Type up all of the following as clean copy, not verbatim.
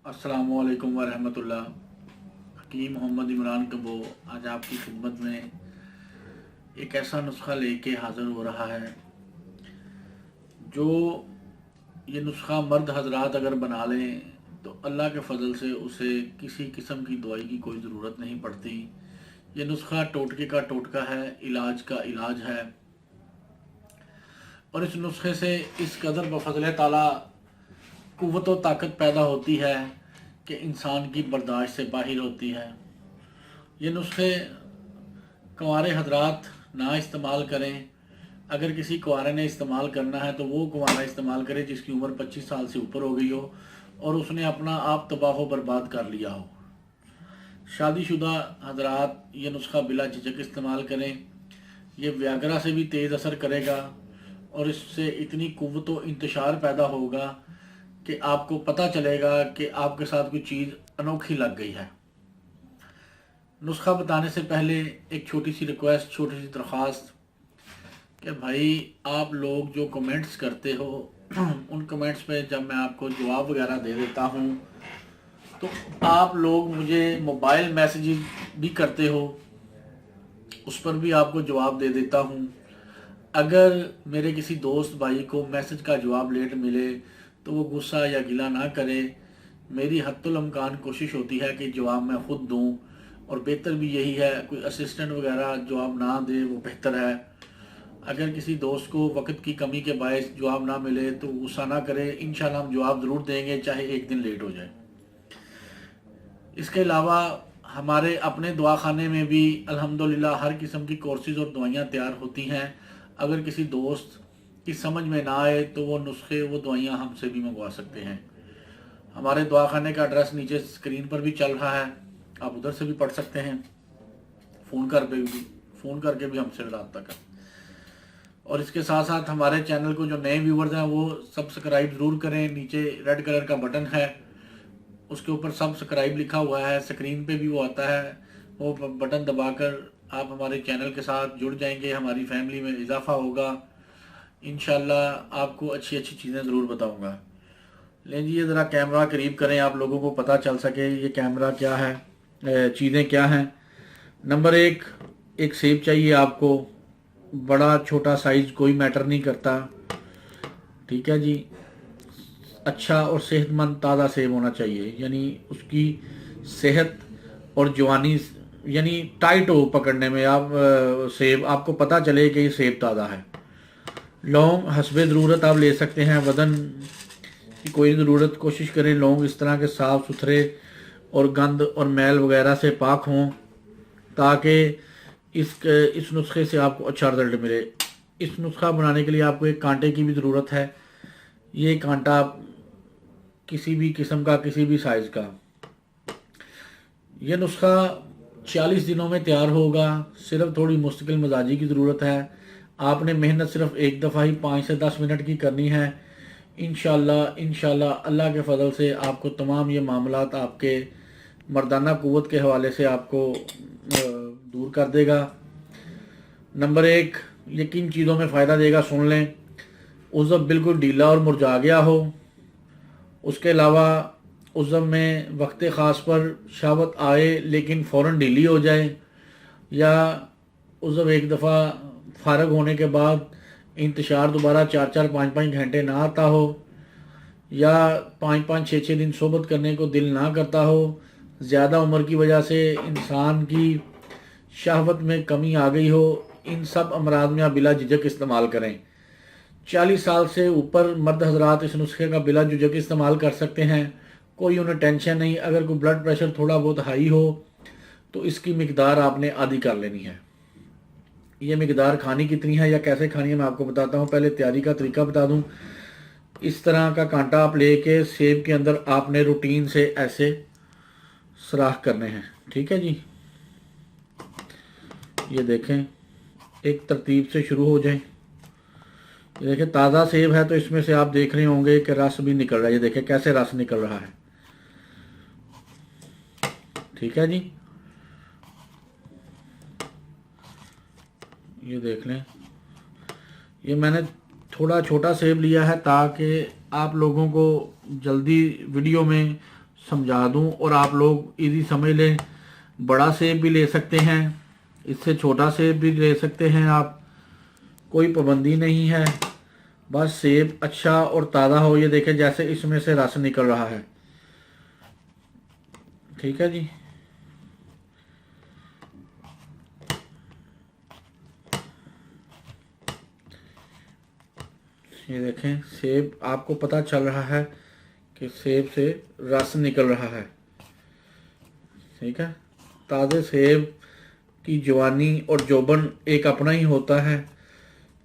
अस्सलामु अलैकुम वरहमतुल्लाह। हकीम मोहम्मद इमरान कबो आज आपकी खिदमत में एक ऐसा नुस्खा लेके हाज़िर हो रहा है जो ये नुस्खा मर्द हजरात अगर बना लें तो अल्लाह के फ़ज़ल से उसे किसी किस्म की दवाई की कोई ज़रूरत नहीं पड़ती। ये नुस्खा टोटके का टोटका है, इलाज का इलाज है। और इस नुस्खे से इस कदर बफ़ज़ल ताला क़ुव्वत व ताकत पैदा होती है कि इंसान की बर्दाश्त से बाहर होती है। ये नुस्खे कुंवारे हजरात ना इस्तेमाल करें। अगर किसी कुंवारे ने इस्तेमाल करना है तो वो कुंवारा इस्तेमाल करे जिसकी उम्र 25 साल से ऊपर हो गई हो और उसने अपना आप तबाह व बर्बाद कर लिया हो। शादीशुदा हजरात ये नुस्खा बिला झिझक इस्तेमाल करें। ये व्यागरा से भी तेज़ असर करेगा और इससे इतनी क़ुव्वत व इंतशार पैदा होगा कि आपको पता चलेगा कि आपके साथ कोई चीज़ अनोखी लग गई है। नुस्खा बताने से पहले एक छोटी सी रिक्वेस्ट, छोटी सी दरख्वास्त कि भाई आप लोग जो कमेंट्स करते हो उन कमेंट्स पे जब मैं आपको जवाब वगैरह दे देता हूँ तो आप लोग मुझे मोबाइल मैसेज भी करते हो, उस पर भी आपको जवाब दे देता हूँ। अगर मेरे किसी दोस्त भाई को मैसेज का जवाब लेट मिले तो वो गुस्सा या गिला ना करे। मेरी हद्दुल इम्कान कोशिश होती है कि जवाब मैं ख़ुद दूँ और बेहतर भी यही है, कोई असिस्टेंट वगैरह जवाब ना दे वो बेहतर है। अगर किसी दोस्त को वक्त की कमी के बायस जवाब ना मिले तो गुस्सा ना करे, इंशाल्लाह हम जवाब ज़रूर देंगे चाहे एक दिन लेट हो जाए। इसके अलावा हमारे अपने दवाखाने में भी अल्हम्दुलिल्लाह हर किस्म की कोर्सेज़ और दवाइयाँ तैयार होती हैं। अगर किसी दोस्त की समझ में ना आए तो वो नुस्खे वो दवाइयाँ हमसे भी मंगवा सकते हैं। हमारे दवाखाने का एड्रेस नीचे स्क्रीन पर भी चल रहा है, आप उधर से भी पढ़ सकते हैं। फ़ोन करके भी हमसे रब्ता करें। और इसके साथ साथ हमारे चैनल को जो नए व्यूवर्स हैं वो सब्सक्राइब ज़रूर करें। नीचे रेड कलर का बटन है, उसके ऊपर सब्सक्राइब लिखा हुआ है, स्क्रीन पे भी वो आता है। वो बटन दबाकर आप हमारे चैनल के साथ जुड़ जाएंगे, हमारी फैमिली में इजाफ़ा होगा। इंशाल्लाह आपको अच्छी अच्छी चीज़ें ज़रूर बताऊंगा। लें जी, ये ज़रा कैमरा करीब करें, आप लोगों को पता चल सके ये कैमरा क्या है, चीज़ें क्या हैं। नंबर एक सेब चाहिए आपको, बड़ा छोटा साइज़ कोई मैटर नहीं करता, ठीक है जी। अच्छा और सेहतमंद ताज़ा सेब होना चाहिए, यानी उसकी सेहत और जवानी यानी टाइट हो पकड़ने में। आप सेब आपको पता चले कि ये सेब ताज़ा है। लौंग हस्बे ज़रूरत आप ले सकते हैं, वज़न की कोई ज़रूरत कोशिश करें लौंग इस तरह के साफ़ सुथरे और गंद और मैल वगैरह से पाक हों ताकि इस नुस्खे से आपको अच्छा रिजल्ट मिले। इस नुस्खा बनाने के लिए आपको एक कांटे की भी ज़रूरत है। ये कांटा किसी भी किस्म का, किसी भी साइज़ का। यह नुस्खा 40 दिनों में तैयार होगा। सिर्फ थोड़ी मुस्तकिल मिजाजी की ज़रूरत है। आपने मेहनत सिर्फ एक दफ़ा ही 5 से 10 मिनट की करनी है। इंशाल्लाह अल्लाह के फ़ज़ल से आपको तमाम ये मामलात आपके मर्दाना क़ुव्वत के हवाले से आपको दूर कर देगा। नंबर 1, ये किन चीज़ों में फ़ायदा देगा सुन लें। उज़्व बिल्कुल ढीला और मुरझा गया हो, उसके अलावा उज़्व में वक्त ख़ास पर शहावत आए लेकिन फ़ौरन ढीली हो जाए, या उज़्व एक दफ़ा फ़ारग होने के बाद इंतशार दोबारा 4-4 5-5 घंटे ना आता हो, या 5-5 6-6 दिन सोबत करने को दिल ना करता हो, ज़्यादा उम्र की वजह से इंसान की शहावत में कमी आ गई हो, इन सब अमराज में आप बिला झिझक इस्तेमाल करें। 40 साल से ऊपर मर्द हजरात इस नुस्खे का बिला झिझक इस्तेमाल कर सकते हैं, कोई उन्हें टेंशन नहीं। अगर कोई ब्लड प्रेशर थोड़ा बहुत हाई हो तो इसकी मिकदार आपने आधी कर लेनी है। ये मिकदार खानी कितनी है या कैसे खानी है मैं आपको बताता हूँ। पहले तैयारी का तरीका बता दूँ। इस तरह का कांटा आप लेके सेब के अंदर आपने रूटीन से ऐसे सुराख करने हैं, ठीक है जी। ये देखें, एक तरतीब से शुरू हो जाए। ये देखें ताज़ा सेब है तो इसमें से आप देख रहे होंगे कि रस भी निकल रहा है। ये देखें कैसे रस निकल रहा है, ठीक है जी। ये देख लें, ये मैंने थोड़ा छोटा सेब लिया है ताकि आप लोगों को जल्दी वीडियो में समझा दूं और आप लोग इजी समझ लें। बड़ा सेब भी ले सकते हैं, इससे छोटा सेब भी ले सकते हैं आप, कोई पाबंदी नहीं है। बस सेब अच्छा और ताज़ा हो। ये देखें जैसे इसमें से रस निकल रहा है। ठीक है जी। ये देखें सेब, आपको पता चल रहा है कि सेब से रस निकल रहा है। ठीक है। ताज़े सेब की जवानी और जोबन एक अपना ही होता है।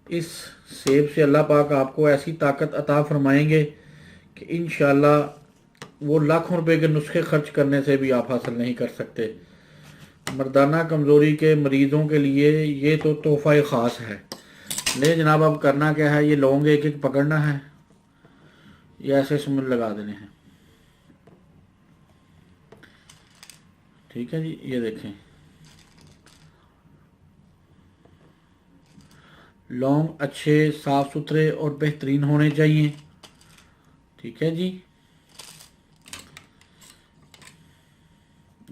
इस सेब से अल्लाह पाक आपको ऐसी ताकत अता फरमाएंगे कि इंशाल्लाह वो लाखों रुपए के नुस्खे खर्च करने से भी आप हासिल नहीं कर सकते। मर्दाना कमज़ोरी के मरीज़ों के लिए ये तो तोहफ़ा ख़ास है। ले जनाब, अब करना क्या है, ये लौंग एक एक पकड़ना है, ये ऐसे इसमें लगा देने हैं। ठीक है जी। ये देखें लौंग अच्छे साफ़ सुथरे और बेहतरीन होने चाहिए। ठीक है जी।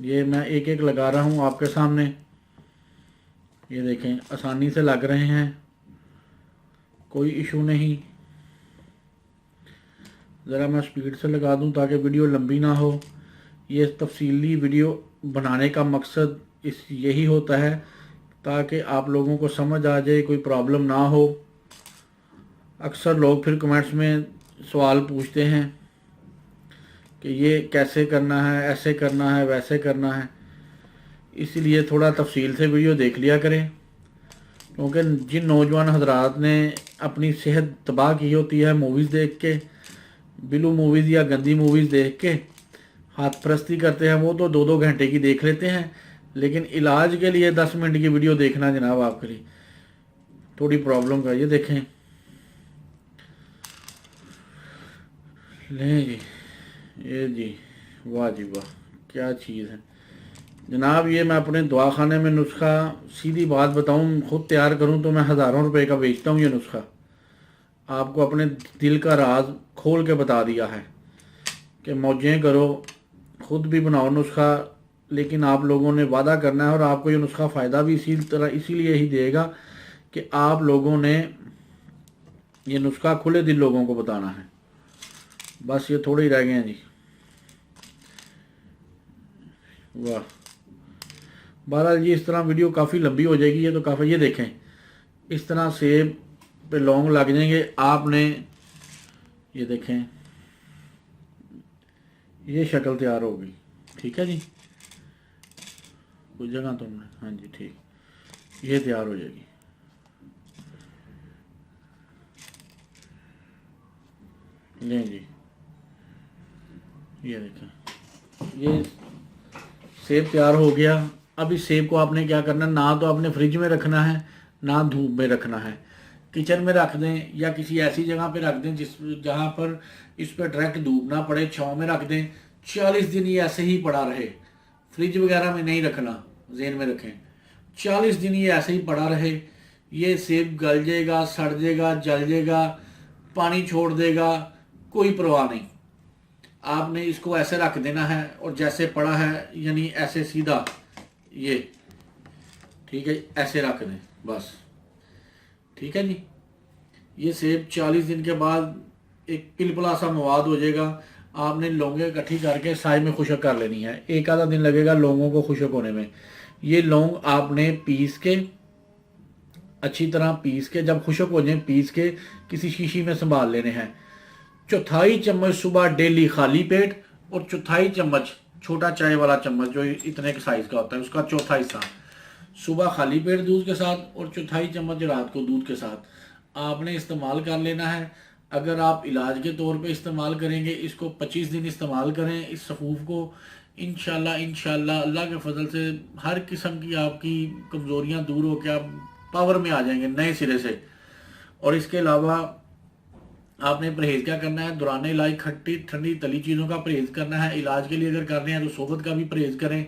ये मैं एक एक लगा रहा हूँ आपके सामने। ये देखें आसानी से लग रहे हैं, कोई इशू नहीं। ज़रा मैं स्पीड से लगा दूं ताकि वीडियो लंबी ना हो। ये तफसीली वीडियो बनाने का मकसद यही होता है ताकि आप लोगों को समझ आ जाए, कोई प्रॉब्लम ना हो। अक्सर लोग फिर कमेंट्स में सवाल पूछते हैं कि ये कैसे करना है, ऐसे करना है, वैसे करना है। इसीलिए थोड़ा तफसील से वीडियो देख लिया करें, क्योंकि जिन नौजवान हजरात ने अपनी सेहत तबाह की होती है मूवीज़ देख के, बिलू मूवीज़ या गंदी मूवीज़ देख के हाथ परस्ती करते हैं, वो तो 2-2 घंटे की देख लेते हैं। लेकिन इलाज के लिए 10 मिनट की वीडियो देखना जनाब आपके लिए थोड़ी प्रॉब्लम का। ये देखें लें जी, ये जी, वाह जी वाह, क्या चीज़ है जनाब। ये मैं अपने दवाखाने में नुस्खा, सीधी बात बताऊं, खुद तैयार करूं तो मैं हज़ारों रुपए का बेचता हूं। ये नुस्खा आपको अपने दिल का राज खोल के बता दिया है कि मौजें करो, खुद भी बनाओ नुस्खा, लेकिन आप लोगों ने वादा करना है। और आपको ये नुस्खा फ़ायदा भी इसीलिए ही देगा कि आप लोगों ने ये नुस्खा खुले दिल लोगों को बताना है। बस ये थोड़े ही रह गए हैं जी। वाह, बहरहाल जी इस तरह वीडियो काफ़ी लंबी हो जाएगी। ये तो काफ़ी, ये देखें इस तरह सेब पे लौंग लग जाएंगे आपने। ये देखें ये शक्ल तैयार होगी। ठीक है जी, कुछ जगह तुमने, हाँ जी ठीक, ये तैयार हो जाएगी। लें जी, ये देखें ये सेब तैयार हो गया। अब इस सेब को आपने क्या करना है, ना तो आपने फ्रिज में रखना है, ना धूप में रखना है। किचन में रख दें या किसी ऐसी जगह पे रख दें जहाँ पर इस पर डायरेक्ट धूप ना पड़े, छाँव में रख दें। 40 दिन ये ऐसे ही पड़ा रहे, फ्रिज वगैरह में नहीं रखना, ज़हन में रखें। 40 दिन ये ऐसे ही पड़ा रहे, ये सेब गल जाएगा, सड़ जाएगा, जल जाएगा, पानी छोड़ देगा, कोई परवाह नहीं। आपने इसको ऐसे रख देना है और जैसे पड़ा है यानी ऐसे सीधा, ये ठीक है, ऐसे रख दें बस। ठीक है जी। ये सेब 40 दिन के बाद एक पिलपला सा मवाद हो जाएगा। आपने लौंगे इकट्ठी करके साइड में खुशक कर लेनी है। एक आधा दिन लगेगा लौंगों को खुशक होने में। ये लौंग आपने पीस के, अच्छी तरह पीस के, जब खुशक हो जाए पीस के किसी शीशी में संभाल लेने हैं। 1/4 चम्मच सुबह डेली खाली पेट, और 1/4 चम्मच छोटा चाय वाला चम्मच जो इतने के साइज का होता है उसका 1/4 हिस्सा सुबह खाली पेट दूध के साथ, और 1/4 चम्मच रात को दूध के साथ आपने इस्तेमाल कर लेना है। अगर आप इलाज के तौर पे इस्तेमाल करेंगे, इसको 25 दिन इस्तेमाल करें इस सफ़ूफ को, इंशाल्लाह अल्लाह के फजल से हर किस्म की आपकी कमज़ोरियाँ दूर हो के आप पावर में आ जाएंगे नए सिरे से। और इसके अलावा आपने परहेज़ क्या करना है, दौरान इलाज खट्टी ठंडी तली चीज़ों का परहेज़ करना है। इलाज के लिए अगर कर रहे हैं तो सोबत का भी परहेज़ करें।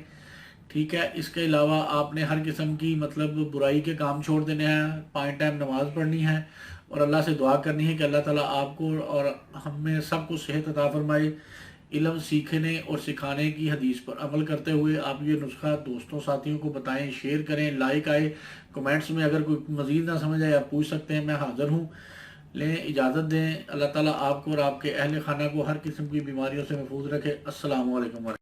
ठीक है। इसके अलावा आपने हर किस्म की मतलब बुराई के काम छोड़ देने हैं, 5 टाइम नमाज़ पढ़नी है और अल्लाह से दुआ करनी है कि अल्लाह ताला आपको और हमें सबको सेहत अता फरमाए। علم سیکھنے اور سکھانے کی حدیث پر عمل کرتے ہوئے آپ یہ نسخہ دوستوں ساتھیوں کو بتائیں، شیئر کریں، لائک آئے، کمنٹس میں اگر کوئی مزید نہ سمجھ آئے آپ پوچھ سکتے ہیں، میں حاضر ہوں۔ لیں اجازت دیں۔ اللہ تعالیٰ آپ کو اور آپ کے اہل خانہ کو ہر قسم کی بیماریوں سے محفوظ رکھے۔ السلام علیکم ورحمۃ اللہ۔